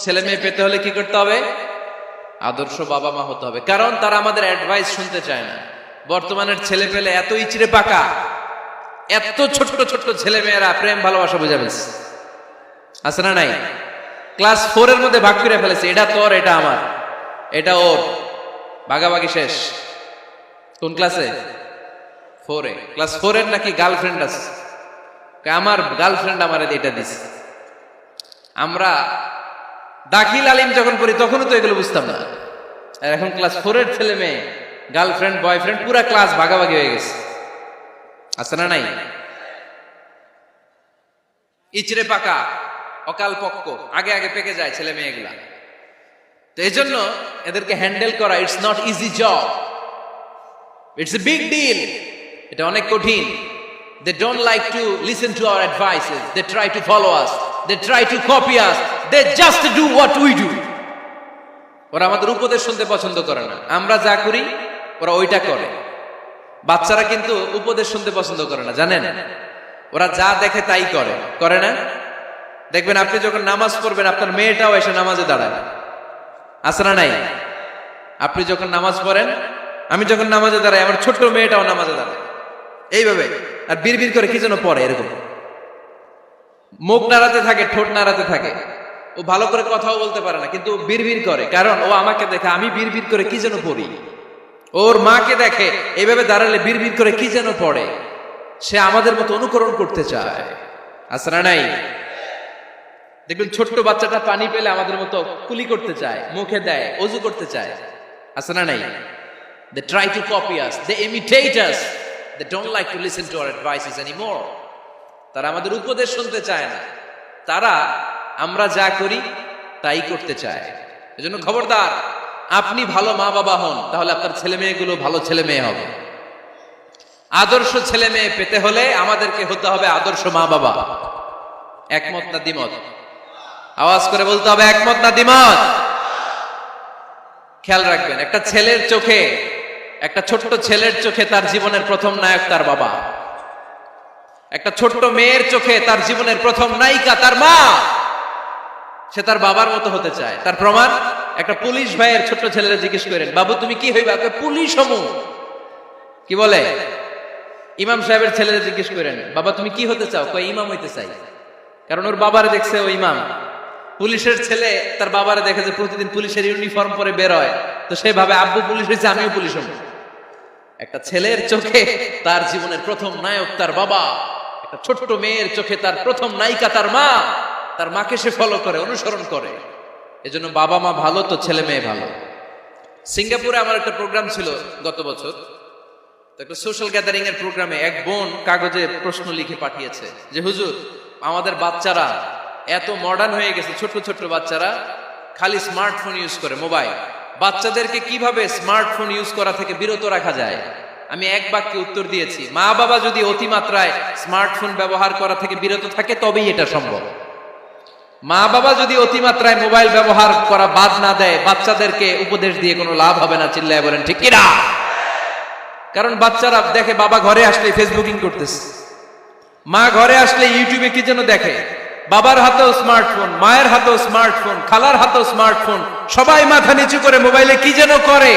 ছেলে মেয়ে পেতে হলে কি করতে হবে? আদর্শ বাবা মা হতে হবে, কারণ তারা আমাদের অ্যাডভাইস শুনতে চায় না। বর্তমানের ছেলে পেলে এত ইচড়ে পাকা, এত ছোট্ট ছোট্ট ছেলে মেয়েরা প্রেম ভালোবাসা বুঝে ফেলছে, আছে না নাই? ক্লাস 4 এর মধ্যে ভাগ করে ফেলেছে, এটা তোর, এটা আমার, এটা ওর, ভাগাভাগি শেষ। কোন ক্লাসে? 4 এ। ক্লাস 4 এর নাকি গার্লফ্রেন্ড আছে, আমার গার্লফ্রেন্ড আমার এটা দিছে। আমরা দাখিল আলিম যখন পড়ি তখনও তো এগুলো বুঝতাম না, আর এখন ক্লাস 4 এর ছেলে মেয়ে গার্লফ্রেন্ড বয়ফ্রেন্ড পুরা ক্লাস ভাগাভাগি হয়ে গেছে, আছে না নাই? ইচড়ে পাকা, অকাল পক্ক, আগে আগে পেকে যায় ছেলে মেয়েগুলা। তো এই জন্য এদেরকে হ্যান্ডেল করা it's not easy job, it's a big deal. এটা অনেক কঠিন। They don't like to listen to our advices. They try to follow us. They try to copy us. They just do what we do. ওরা আমাদের উপদেশ শুনতে পছন্দ করে না, আমরা যা করি ওরা ওইটা করে। বাচ্চারা কিন্তু উপদেশ শুনতে পছন্দ করে না, জানেন? ওরা যা দেখে তাই করে, করে না? দেখবেন আপনি যখন নামাজ পড়বেন আপনার মেয়েটাও এসে নামাজে দাঁড়ায়, আছে না নাই? আপনি যখন নামাজ পড়েন, আমি যখন নামাজে দাঁড়াই, আমার ছোট্ট মেয়েটাও নামাজে দাঁড়ায় এইভাবে, আর বিড়বিড় করে কি যেন পড়ে, এরকম মুখ নাড়াতে থাকে, ঠোঁট নাড়াতে থাকে। ও ভালো করে কথাও বলতে পারে না, কিন্তু বিড়বিড় করে, কারণ ও আমাকে দেখে আমি বিড়বিড় করে কি যেন পড়ি। ওর মাকে দেখে এইভাবে দাঁড়ালে বিড়বিড় করে কি যেন পড়ে। সে আমাদের মতো অনুকরণ করতে চায়, আছে না নাই? দেখবেন ছোট্ট বাচ্চাটা পানি পেলে আমাদের মতো কুলি করতে চায়, মুখে দেয়, অজু করতে চায়, আছে না নাই? They try to copy us, they imitate us, they don't like to listen to our advices anymore. তারা আমাদের উপদেশ শুনতে চায় না, তারা আমরা যা করি তাই করতে চায়। এজন্য খবরদার, আপনি ভালো মা বাবা হন, তাহলে আপনার ছেলে মেয়েগুলো ভালো ছেলে মেয়ে হবে। আদর্শ ছেলে মেয়ে পেতে হলে আমাদেরকে হতে হবে আদর্শ মা বাবা। একমত না দ্বিমত? আওয়াজ করে বলতে হবে, একমত না দ্বিমত? খেয়াল রাখবেন, একটা ছেলের চোখে, একটা ছোট্ট ছেলের চোখে তার জীবনের প্রথম নায়ক তার বাবা। একটা ছোট্ট মেয়ের চোখে তার জীবনের প্রথম নায়িকা তার মা। সে তার বাবার মতো হতে চায়। তার প্রমাণ, একটা পুলিশ ভাইয়ের ছোট্ট ছেলেরা জিজ্ঞেস করেন, বাবু তুমি কি হইবা? পুলিশ হমু। কি বলে? ইমাম সাহেবের ছেলেরা জিজ্ঞেস করেন, বাবা তুমি কি হতে চাও? কয় ইমাম হইতে চাই। কারণ ওর বাবারে দেখছে ও ইমাম। পুলিশের ছেলে তার বাবারে দেখে যে প্রতিদিন পুলিশের ইউনিফর্ম পরে বের হয়, তো সে ভাবে আব্বু পুলিশ হয়েছে, আমিও পুলিশ হবো। একটা ছেলের চোখে তার জীবনের প্রথম নায়ক তার বাবা, একটা ছোট্ট মেয়ের চোখে তার প্রথম নায়িকা তার মা। তার মাকে সে ফলো করে, অনুসরণ করে। এজন্য বাবা মা ভালো তো ছেলে মেয়ে ভালো। সিঙ্গাপুরে আমার একটা প্রোগ্রাম ছিল গত বছর, একটা সোশ্যাল গ্যাদারিং এর প্রোগ্রামে এক বোন কাগজে প্রশ্ন লিখে পাঠিয়েছে যে হুজুর, আমাদের বাচ্চারা এত মডার্ন হয়ে গেছে, ছোট ছোট বাচ্চারা খালি স্মার্টফোন ইউজ করে, মোবাইল। বাচ্চাদেরকে কিভাবে স্মার্টফোন ইউজ করা থেকে বিরত রাখা যায়? আমি এক বাক্যে উত্তর দিয়েছি, মা বাবা যদি অতিমাত্রায় স্মার্টফোন ব্যবহার করা থেকে বিরত থাকে তবেই এটা সম্ভব। মা বাবা যদি অতিমাত্রায় মোবাইল ব্যবহার করা বাদ না দেয়, বাচ্চাদেরকে উপদেশ দিয়ে কোনো লাভ হবে না। চিল্লায় বলেন ঠিক কিনা? কারণ বাচ্চারা দেখে বাবা ঘরে আসলে ফেসবুকিং করতেছে, মা ঘরে আসলে ইউটিউবে কি যেন দেখে। বাবার হাতেও স্মার্টফোন, মায়ের হাতেও স্মার্টফোন, খালার হাতেও স্মার্টফোন, সবাই মাথা নিচু করে মোবাইলে কি যেন করে।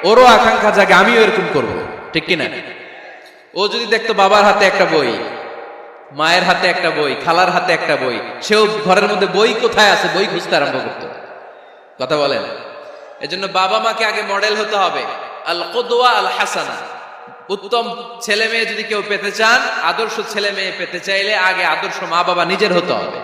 ওরও আকাঙ্ক্ষা জাগে আমিও এরকম করব, ঠিক কিনা? ও যদি দেখতো বাবার হাতে একটা বই, মায়ের হাতে একটা বই, খালার হাতে একটা বই, সেও ঘরের মধ্যে বই কোথায় আছে বই খুঁজতে আরম্ভ করতো। কথা বলেন? এজন্য বাবা মাকে আগে মডেল হতে হবে, আল কুদওয়া আল হাসানা। উত্তম ছেলে মেয়ে যদি কেউ পেতে চান, আদর্শ ছেলে মেয়ে পেতে চাইলে আগে আদর্শ মা বাবা নিজের হতে হবে।